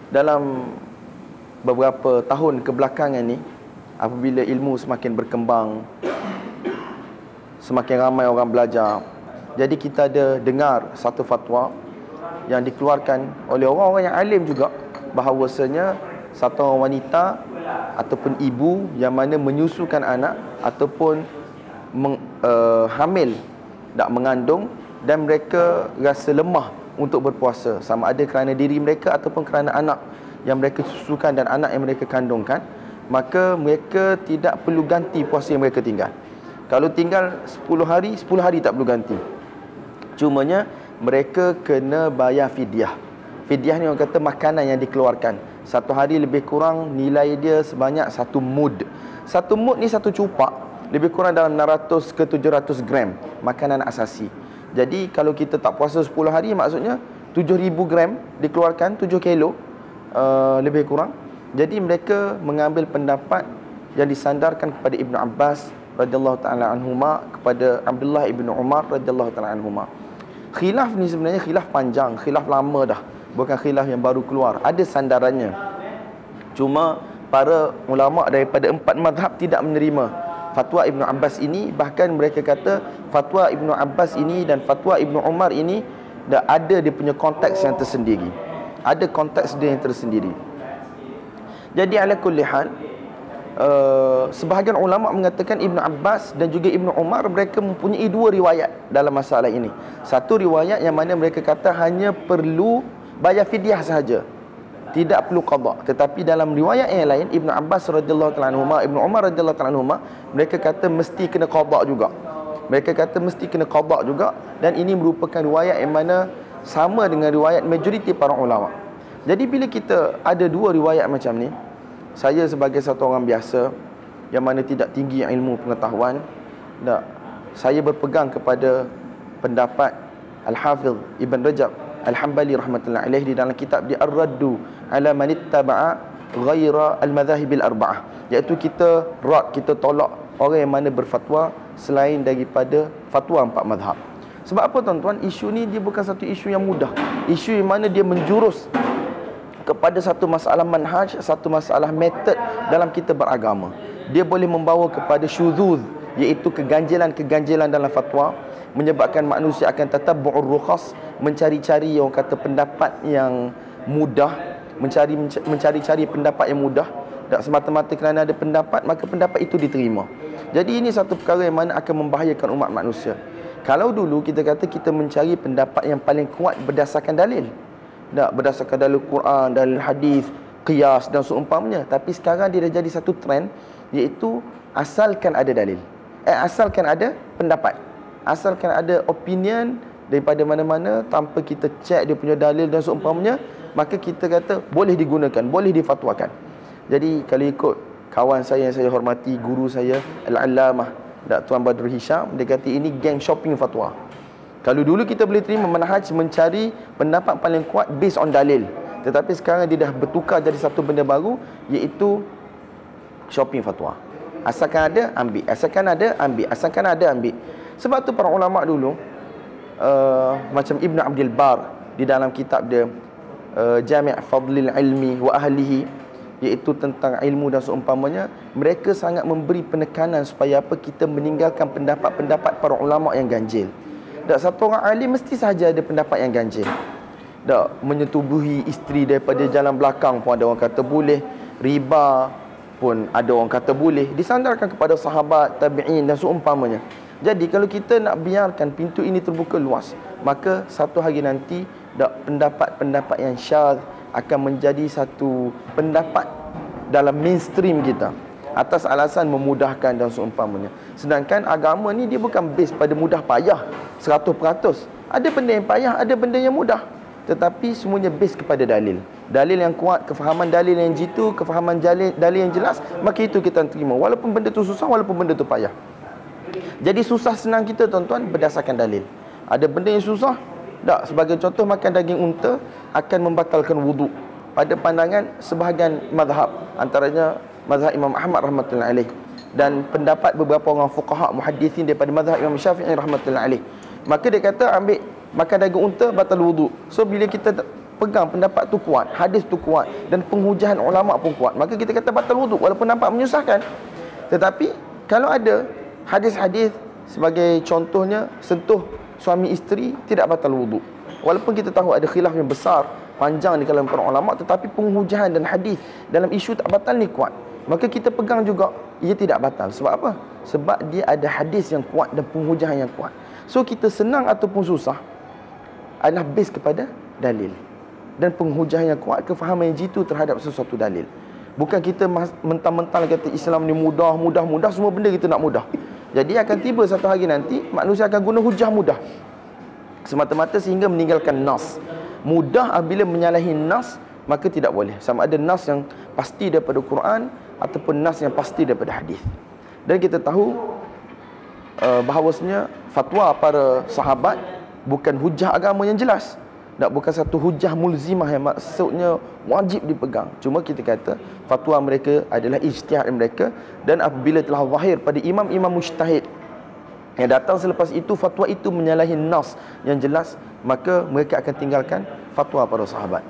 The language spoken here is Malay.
dalam beberapa tahun kebelakangan ni, apabila ilmu semakin berkembang, semakin ramai orang belajar, jadi kita ada dengar satu fatwa yang dikeluarkan oleh orang-orang yang alim juga, bahawasanya satu orang wanita ataupun ibu yang mana menyusukan anak ataupun hamil, tak mengandung, dan mereka rasa lemah untuk berpuasa, sama ada kerana diri mereka ataupun kerana anak yang mereka susukan dan anak yang mereka kandungkan, maka mereka tidak perlu ganti puasa yang mereka tinggal. Kalau tinggal 10 hari tak perlu ganti. Cumanya mereka kena bayar fidyah. Fidyah ni orang kata makanan yang dikeluarkan. Satu hari lebih kurang nilai dia sebanyak 1 mud. 1 mud ni 1 cupak, lebih kurang dalam 600 ke 700 gram makanan asasi. Jadi kalau kita tak puasa 10 hari, maksudnya 7,000 gram dikeluarkan, 7 kilo lebih kurang. Jadi mereka mengambil pendapat yang disandarkan kepada Ibnu Abbas radhiyallahu taala anhuma, kepada Abdullah ibnu Umar radhiyallahu taala anhuma. Khilaf ni sebenarnya khilaf panjang, khilaf lama dah, bukan khilaf yang baru keluar, ada sandarannya. Cuma para ulama daripada 4 mazhab tidak menerima fatwa Ibnu Abbas ini. Bahkan mereka kata fatwa Ibnu Abbas ini dan fatwa Ibnu Umar ini dah ada dia punya konteks yang tersendiri, ada konteks dia yang tersendiri. Jadi ala kulli hal, sebahagian ulama mengatakan Ibnu Abbas dan juga Ibnu Umar mereka mempunyai 2 riwayat dalam masalah ini. Satu riwayat yang mana mereka kata hanya perlu bayar fidyah sahaja, tidak perlu qada. Tetapi dalam riwayat yang lain, Ibnu Abbas radhiyallahu taala anhuma, Ibnu Umar radhiyallahu taala anhuma, mereka kata mesti kena qada juga. Mereka kata mesti kena qada juga, dan ini merupakan riwayat yang mana sama dengan riwayat majoriti para ulama. Jadi bila kita ada 2 riwayat macam ni, saya sebagai satu orang biasa yang mana tidak tinggi ilmu pengetahuan, saya berpegang kepada pendapat Al-Hafidh Ibn Rajab Al-Hambali rahmatullahi alaih di dalam kitab dia Ar-Raddu ala man ittaba'a ghaira al-madhahib al-arba'ah, iaitu kita tolak orang yang mana berfatwa selain daripada fatwa 4 mazhab. Sebab apa tuan-tuan? Isu ni dia bukan satu isu yang mudah. Isu yang mana dia menjurus kepada satu masalah manhaj, satu masalah metod dalam kita beragama. Dia boleh membawa kepada syuzuz, iaitu keganjilan-keganjilan dalam fatwa, menyebabkan manusia akan tatabbu'ur rukhas, mencari-cari orang kata pendapat yang mudah, mencari-cari pendapat yang mudah, tak semata-mata kerana ada pendapat maka pendapat itu diterima. Jadi ini satu perkara yang mana akan membahayakan umat manusia. Kalau dulu kita kata kita mencari pendapat yang paling kuat berdasarkan dalil, tak berdasarkan dalil Quran, dalil hadis, qiyas dan seumpamanya. Tapi sekarang dia dah jadi satu trend, iaitu asalkan ada dalil, asalkan ada pendapat, asalkan ada opinion daripada mana-mana, tanpa kita cek dia punya dalil dan seumpamanya, maka kita kata boleh digunakan, boleh difatwakan. Jadi kalau ikut kawan saya yang saya hormati, guru saya Al-Allamah Tuan Badrul Hisham, dia kata ini geng shopping fatwa. Kalau dulu kita boleh terima manhaj mencari pendapat paling kuat based on dalil, tetapi sekarang dia dah bertukar jadi satu benda baru, iaitu shopping fatwa. Asalkan ada, ambil. Asalkan ada, ambil. Asalkan ada, ambil. Sebab tu para ulama dulu, macam Ibn Abdul Bar di dalam kitab dia Jami' Fadlil Ilmi wa Ahlihi, iaitu tentang ilmu dan seumpamanya, mereka sangat memberi penekanan supaya apa, kita meninggalkan pendapat-pendapat para ulama yang ganjil. Tak, satu orang alim mesti sahaja ada pendapat yang ganjil. Tak, menyetubuhi isteri daripada jalan belakang pun ada orang kata boleh, riba pun ada orang kata boleh, disandarkan kepada sahabat, tabi'in dan seumpamanya. Jadi kalau kita nak biarkan pintu ini terbuka luas, maka satu hari nanti pendapat-pendapat yang syadz akan menjadi satu pendapat dalam mainstream kita atas alasan memudahkan dan seumpamanya. Sedangkan agama ni dia bukan base pada mudah payah 100%. Ada benda yang payah, ada benda yang mudah, tetapi semuanya base kepada dalil. Dalil yang kuat, kefahaman dalil yang jitu, kefahaman dalil yang jelas, maka itu kita terima, walaupun benda tu susah, walaupun benda tu payah. Jadi susah senang kita tuan-tuan berdasarkan dalil. Ada benda yang susah, tak, sebagai contoh makan daging unta akan membatalkan wuduk pada pandangan sebahagian mazhab, antaranya mazhab Imam Ahmad rahmatullahi alaih dan pendapat beberapa orang fuqaha muhaddisin daripada mazhab Imam Syafi'i rahmatullahi alaih. Maka dia kata ambil makan daging unta batal wuduk. So bila kita pegang pendapat tu kuat, hadis tu kuat, dan penghujahan ulama pun kuat, maka kita kata batal wuduk walaupun nampak menyusahkan. Tetapi kalau ada hadis-hadis sebagai contohnya sentuh suami isteri tidak batal wuduk, walaupun kita tahu ada khilaf yang besar panjang di kalangan para ulama, tetapi penghujahan dan hadis dalam isu tak batal ni kuat, maka kita pegang juga ia tidak batal. Sebab apa? Sebab dia ada hadis yang kuat dan penghujahan yang kuat. So kita senang ataupun susah adalah base kepada dalil dan penghujahan yang kuat, kefahaman yang jitu terhadap sesuatu dalil. Bukan kita mentang-mentang kata Islam ni mudah, semua benda kita nak mudah. Jadi akan tiba satu hari nanti manusia akan guna hujah mudah semata-mata sehingga meninggalkan nas. Mudah apabila menyalahi nas, maka tidak boleh. Sama ada nas yang pasti daripada Quran ataupun nas yang pasti daripada hadis. Dan kita tahu bahawasanya fatwa para sahabat bukan hujah agama yang jelas, tak, bukan satu hujah mulzimah yang maksudnya wajib dipegang. Cuma kita kata fatwa mereka adalah ijtihad mereka, dan apabila telah zahir pada imam-imam mujtahid yang datang selepas itu fatwa itu menyalahi nas yang jelas, maka mereka akan tinggalkan fatwa para sahabat.